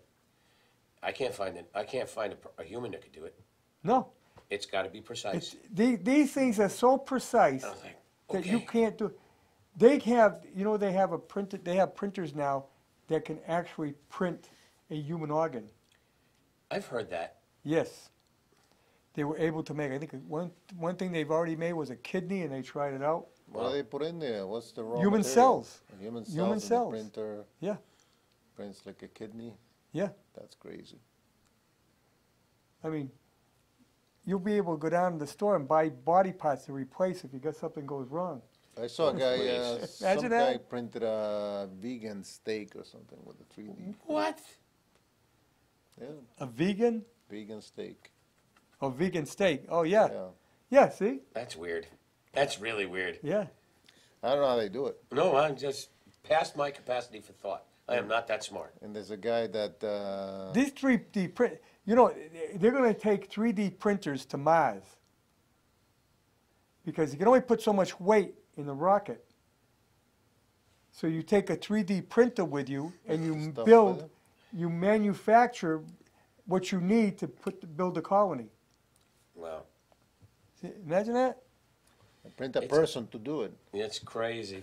I can't find a human that could do it. No, It's got to be precise. these things are so precise I was like, that you okay. can't do. They have printers now that can actually print a human organ. I've heard that. Yes. They were able to make, I think, one thing they've already made was a kidney, and they tried it out. What do they put in there? What's the raw Human material? cells. Human cells. Human and cells. The printer Yeah, prints like a kidney. yeah. That's crazy. I mean, you'll be able to go down to the store and buy body parts to replace if you got something goes wrong. I saw a guy, Please. some Imagine guy that. printed a vegan steak or something with a 3D. What? Yeah, A vegan vegan steak. or vegan steak? Oh yeah, Yeah. yeah. See, That's weird. That's really weird. yeah. I don't know how they do it. No, I'm just past my capacity for thought. I am not that smart. And there's a guy that, These 3D print, you know, they're going to take 3D printers to Mars because you can only put so much weight in the rocket. So you take a 3D printer with you and you Stuff with build, it. you manufacture what you need to build a colony. Wow. See, imagine that. print a It's- person to do it. It's crazy.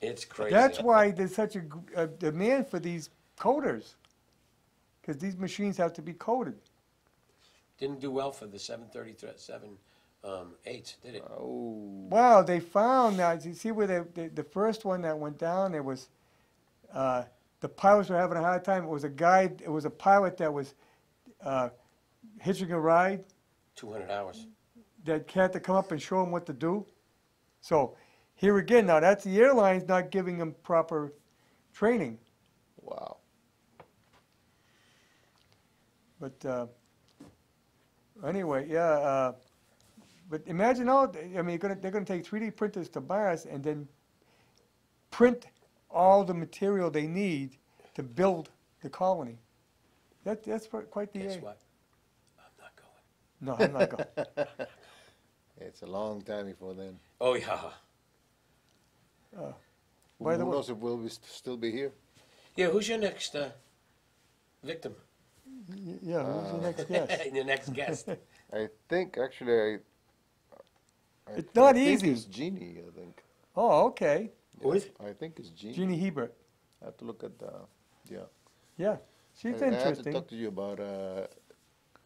It's crazy. That's why there's such a demand for these coders, because these machines have to be coded. Didn't do well for the 737 8s, did it? Oh, Wow, they found now. You see where the first one that went down? It was the pilots were having a hard time. It was a guy. It was a pilot that was hitching a ride 200 hours. that had to come up and show him what to do. So here again, now that's the airlines not giving them proper training. wow. But anyway, yeah. But imagine all. I mean, they're gonna take 3D printers to Mars and then print all the material they need to build the colony. That's quite the. Guess what? I'm not going. No, I'm not going. It's a long time before then. Oh, yeah. Who By the way- knows if we'll still be here? Yeah, who's your next victim? Yeah, who's the next guest? Your next guest. I think, actually, It's not I think easy. it's Jeannie, I think. Oh, okay. Who is it? I think it's Jeannie. Jeannie Hebert. I have to look at the, yeah. Yeah, she's I have to interesting. talk to you about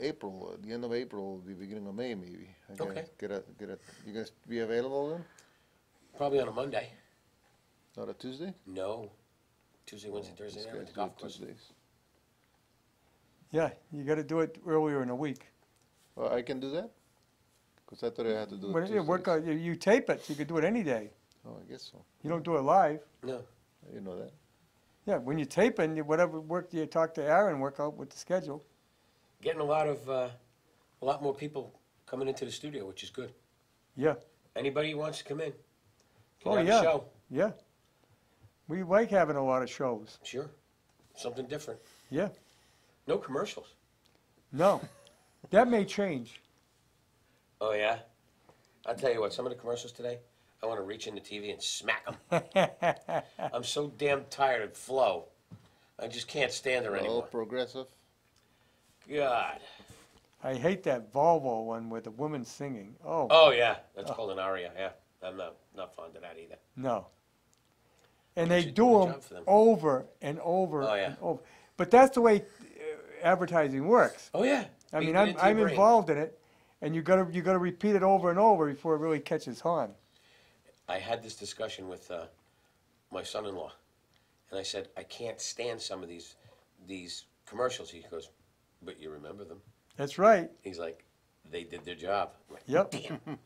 April, the end of April, the beginning of May, maybe. I gotta Okay. Get a, you guys be available then? Probably on a Monday. Not a Tuesday? No. Tuesday, Wednesday, Thursday, These night guys at the do it golf course. Tuesdays. Yeah, you got to do it earlier in the week. Well, I can do that? Because I thought I had to do it When you work Tuesdays. out, you tape it, so you can do it any day. Oh, I guess so. You don't do it live. No. I didn't know that. Yeah, when you tape it, whatever work you talk to Aaron, work out with the schedule. Getting a lot more people coming into the studio, which is good. Yeah, Anybody who wants to come in can Oh, have yeah. a show. yeah. We like having a lot of shows. Sure. Something different. Yeah, No commercials. no, that may change. Oh, yeah? I'll tell you what, some of the commercials today, I want to reach in the TV and smack them. I'm so damn tired of Flow. I just can't stand her All anymore. progressive? God. I hate that Volvo one with the woman singing. Oh, Oh, yeah. That's called an aria, yeah. I'm not fond of that either. no. And They they should do do a them job for them. over and over Oh, yeah. and over. But that's the way advertising works. Oh, yeah. I mean, Beat it into I'm your brain. involved in it, and you gotta repeat it over and over before it really catches on. I had this discussion with my son-in-law, and I said, I can't stand some of these commercials. He goes, but you remember them. That's right. He's like, they did their job. I'm like, Yep. Damn.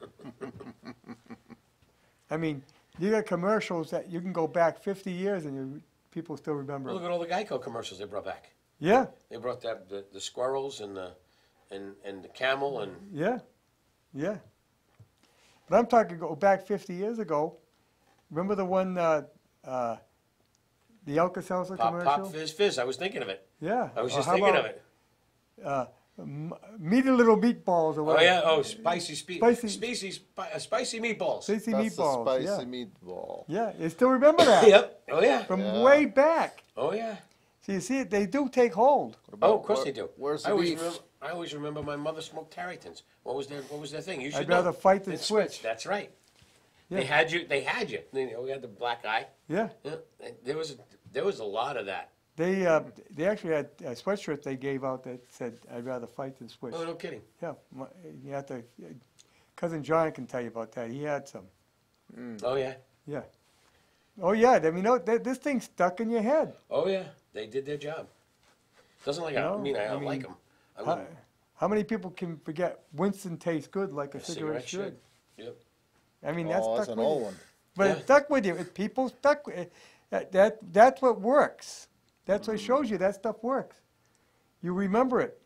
I mean, you got commercials that you can go back 50 years and people still remember. Well, look at all the Geico commercials they brought back. Yeah, They brought the squirrels and the camel and yeah, yeah. But I'm talking go back 50 years ago. Remember the one, the Alka-Seltzer Pop commercial? Pop Fizz Fizz. I was thinking of it. Yeah. I was Or just how thinking about, of it. Meaty little meatballs or Oh whatever. yeah. Oh, spicy spicy meatballs. Spicy That's meatballs. a spicy meatball. Yeah, you still remember that? Yep. Oh yeah. From Yeah. way back. Oh yeah. So you see, they do take hold. What about- Oh, of course where- they do. Where's I the always beef? remember. I always remember my mother smoked Tarrytons. What was their thing? You should I'd know. rather fight than It's switch. That's right. Yeah. They had you. They had you. You know, we had the black eye. Yeah. Yeah. There was a lot of that. They actually had a sweatshirt they gave out that said, "I'd rather fight than switch." Oh, no kidding. Yeah, you have to. Cousin John can tell you about that. He had some. Oh yeah. Yeah. Oh yeah. I mean, no, this thing's stuck in your head. Oh yeah. They did their job. Doesn't like I No, mean I I don't like mean, them. I How, wouldn't. how many people can forget Winston tastes good like a A cigarette should? Yep. I mean, that's Oh, stuck that's an with old you. one. But Yeah. it stuck with you. People stuck with it. That's what works. That's what shows you that stuff works. You remember it.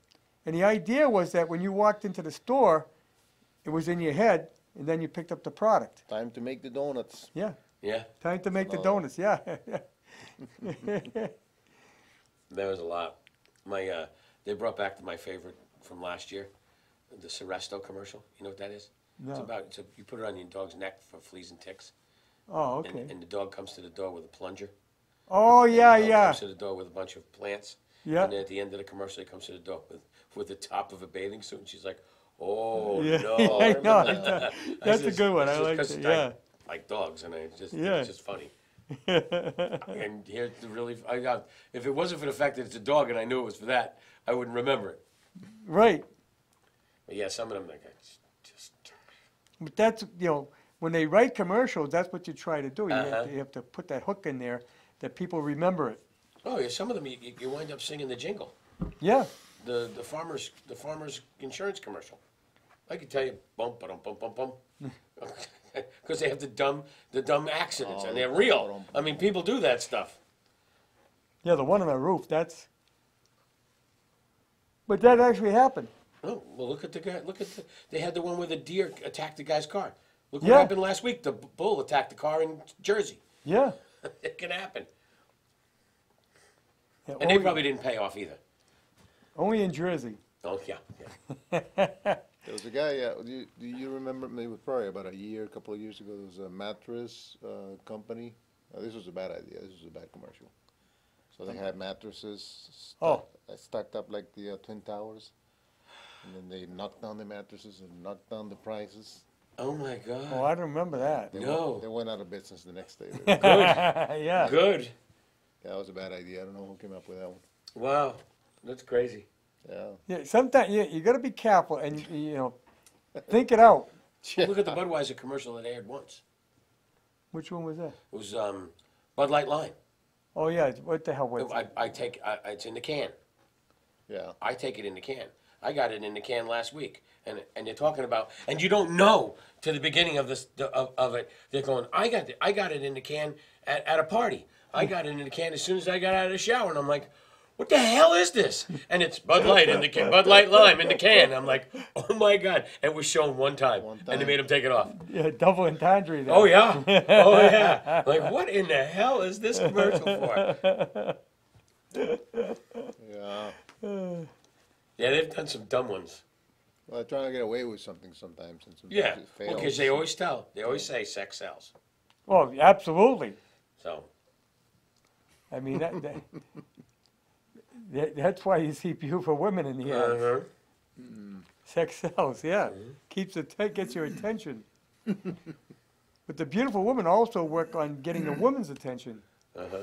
And the idea was that when you walked into the store, it was in your head, and then you picked up the product. Time to make the donuts. Yeah. Yeah, Time to make the Oh. donuts. Yeah. there was a lot. My they brought back my favorite from last year, the Seresto commercial. You know what that is? It's No. about you put it on your dog's neck for fleas and ticks, Oh, okay. and the dog comes to the door with a plunger. Oh, yeah, And the dog yeah. comes to the door with a bunch of plants. Yeah. And then at the end of the commercial, he comes to the door with the top of a bathing suit, and she's like, "Oh Yeah, no!" I know. I That's a just- good one. it's I just like 'cause it. Yeah. I like dogs, and Yeah. it's just funny. And here's the really, if it wasn't for the fact that it's a dog and I knew it was for that, I wouldn't remember it. Right. But yeah, some of them, like, it's just But that's, when they write commercials, that's what you try to do. Uh-huh. You have to put that hook in there that people remember it. oh yeah, some of them you wind up singing the jingle, Yeah. the farmer's insurance commercial. I could tell you, bump, bum, bum, bum, bum, because they have the dumb accidents and they're real. I mean, people do that stuff. Yeah, the one on the roof, but that actually happened. Oh well, look at the guy. They had the one where the deer attacked the guy's car. Look what Yeah. happened last week. The bull attacked the car in Jersey. Yeah. It can happen. Yeah, And they probably didn't pay off either. only in Jersey. Oh, yeah. There was a guy, do you remember, maybe it was probably about a couple of years ago, there was a mattress company. This was a bad idea, this was a bad commercial. So they had mattresses stacked up like the Twin Towers. And then they knocked down the mattresses and knocked down the prices. Oh, my Oh, God. I don't remember that. They went out of business the next day. Good. Yeah. Good. That was a bad idea, I don't know who came up with that one. Wow. That's crazy. Yeah. Yeah, sometimes you got to be careful and think it out. Well, look at the Budweiser commercial that aired once. Which one was that? It was Bud Light Lime. Oh yeah, what the hell was it? It's in the can. Yeah. I take it in the can. I got it in the can last week, and you're talking about, and you don't know to the beginning of this of it. They're going, I got it in the can at a party. I got it in the can as soon as I got out of the shower, and I'm like, what the hell is this? And it's Bud Light in the can, Bud Light Lime in the can. I'm like, oh my God! It was shown one time, and they made him take it off. Yeah, double entendre there. Oh yeah, oh yeah. Like, what in the hell is this commercial for? Yeah. Yeah, they've done some dumb ones. Well, they're trying to get away with something sometimes, and sometimes Yeah, it fails. because they always say sex sells. Oh, absolutely. So, I mean, that's why you see beautiful women in the ads. uh-huh. Sex sells, yeah. Gets your attention. But the beautiful women also work on getting the woman's attention. Uh-huh.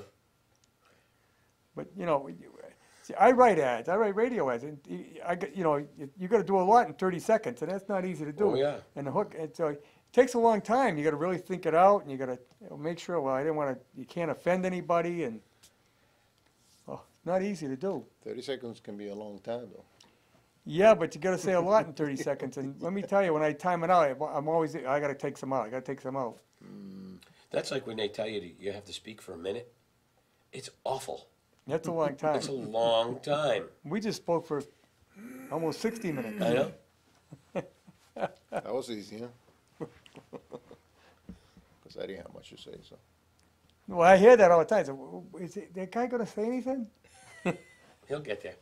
But see, I write ads. I write radio ads, and you got to do a lot in 30 seconds, and that's not easy to do. Oh, yeah. And the hook, and so it takes a long time. You got to really think it out, and you got to make sure. Well, I didn't want to. You can't offend anybody, and not easy to do. 30 seconds can be a long time, though. Yeah, but you got to say a lot in 30 seconds. And let me tell you, when I time it out, I got to take some out. I got to take some out. That's like when they tell you you have to speak for a minute. It's awful. That's a long time. It's a long time. We just spoke for almost 60 minutes. I know. That was easy, huh? Because I didn't have much to say, so. Well, I hear that all the time. So, is that guy going to say anything? He'll get there.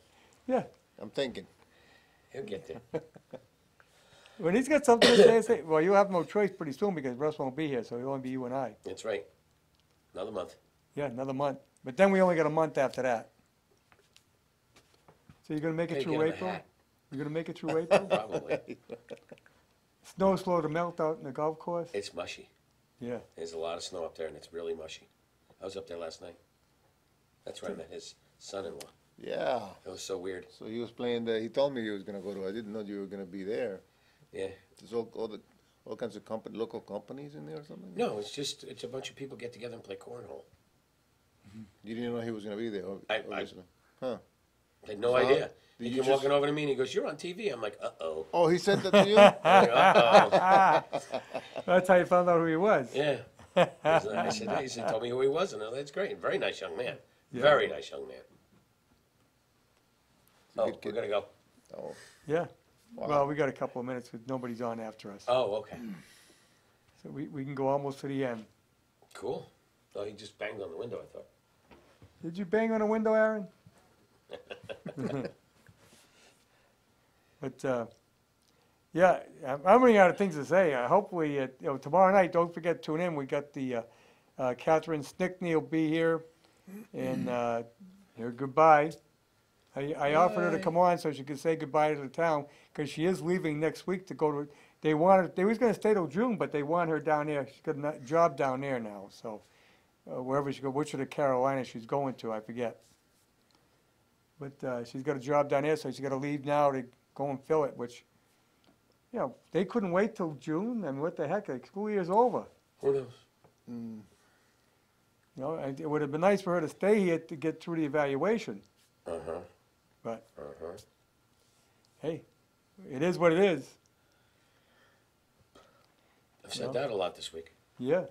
Yeah. I'm thinking. He'll get there. When he's got something to say, well, you have no choice pretty soon because Russ won't be here, so it'll only be you and I. That's right. Another month. Yeah, another month. But then we only got a month after that. So you're going to make it Hey, through get him a April? hat. You're going to make it through April? Probably. Snow's slow to melt out in the golf course? It's mushy. Yeah. There's a lot of snow up there, and it's really mushy. I was up there last night. That's where I met his son-in-law. Yeah. It was so weird. So he was playing he told me he was going to go to, I didn't know you were going to be there. Yeah. There's all kinds of local companies in there or something? No, it's a bunch of people get together and play cornhole. You didn't know he was going to be there, obviously. Huh. I had no So, idea. did He you came just- walking over to me and he goes, "You're on TV." I'm like, "Uh-oh." Oh, he said that to you? I'm like, uh-oh. That's how you found out who he was. Yeah. I said, he said, told me who he was, and that's great. Very nice young man. Yeah. Very nice young man. a Oh, good we're kid. gonna go. Oh, Yeah. wow. Well, we got a couple of minutes because nobody's on after us. Oh, okay. So we can go almost to the end. Cool. Oh, he just banged on the window, I thought. Did you bang on a window, Aaron? But, yeah, I'm running out of things to say. Hopefully, tomorrow night, don't forget to tune in. We got the, Catherine Stickney will be here, and, her goodbye. I offered her to Bye. come on so she could say goodbye to the town, because she is leaving next week to go to, they was gonna stay till June, but they want her down there. She's got a job down there now, so, wherever she go, which of the Carolina she's going to, I forget. But, she's got a job down there, so she's gotta leave now to go and fill it, which, they couldn't wait till June. I mean, what the heck, like, school year's over. Who knows? Mm, And it would have been nice for her to stay here to get through the evaluation, Uh-huh. but, Uh-huh. hey, it is what it is, I've said that a lot this week. yeah.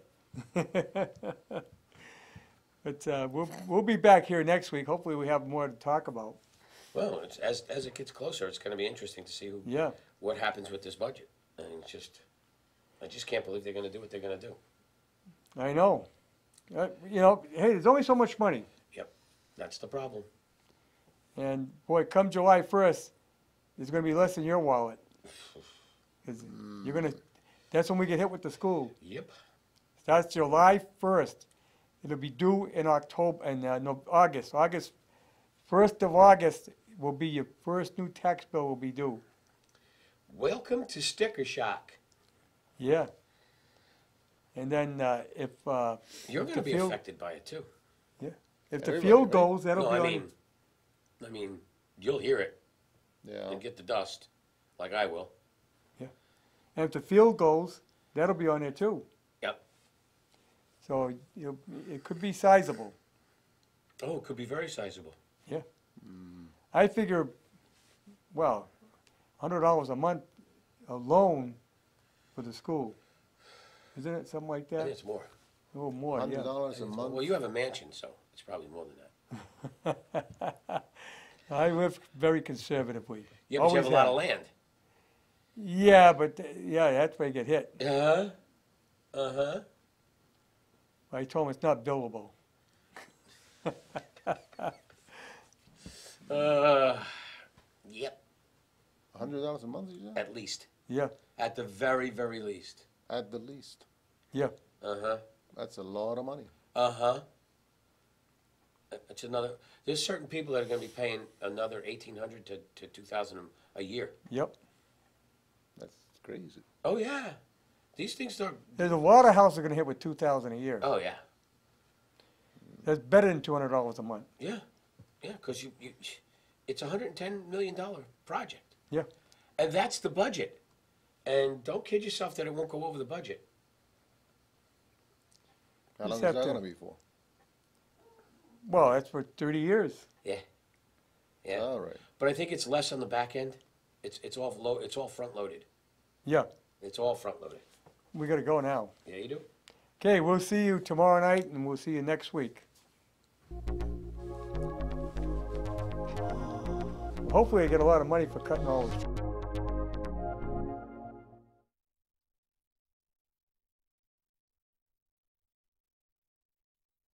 But, we'll be back here next week. Hopefully we have more to talk about, Well, it's, as it gets closer, it's gonna be interesting to see yeah. what happens with this budget. I mean, I just can't believe they're gonna do what they're gonna do. I know. Hey, there's only so much money. That's the problem. And boy, come July 1st, there's gonna be less in your wallet. 'Cause that's when we get hit with the school. Yep. Starts July 1st. It'll be due in October, August. August, 1st of August will be your first new tax bill will be due. Welcome to Sticker Shock. Yeah. And then, if You're If gonna the be field- affected by it too. if the Everybody, field right? goes, that'll No, be I mean, you'll hear it yeah. and get the dust, like I will. and if the field goes, that'll be on there too. Yep. So it could be sizable. Oh, it could be very sizable. I figure, well, $100 a month alone for the school. Isn't it something like I that? think it's more. A little more, yeah. $100 a month. Well, you have a mansion, so it's probably more than that. I live very conservatively. Yeah, but you have Always a lot have. of land. Yeah, but, that's where you get hit. Uh-huh. Uh-huh. I told him it's not billable. Yep, $100 a month, you said? at least. Yeah, At the very, very least. At the least. yeah. Uh-huh. That's a lot of money. Uh-huh. It's another, there's certain people that are gonna be paying another $1,800 to $2,000 a year. Yep. That's crazy. Oh, yeah. These things are, There's a lot of houses are gonna hit with $2,000 a year. oh, yeah. That's better than $200 a month. Yeah, yeah, because it's a $110 million project. Yeah. And that's the budget. And don't kid yourself that it won't go over the budget. How Just long is have that to- going to be for? Well, that's for 30 years. Yeah. Yeah. All right. But I think it's less on the back end. It's all front loaded. Yeah, It's all front loaded. we gotta go now. Yeah, you do. Okay, we'll see you tomorrow night and we'll see you next week. Hopefully I get a lot of money for cutting all this.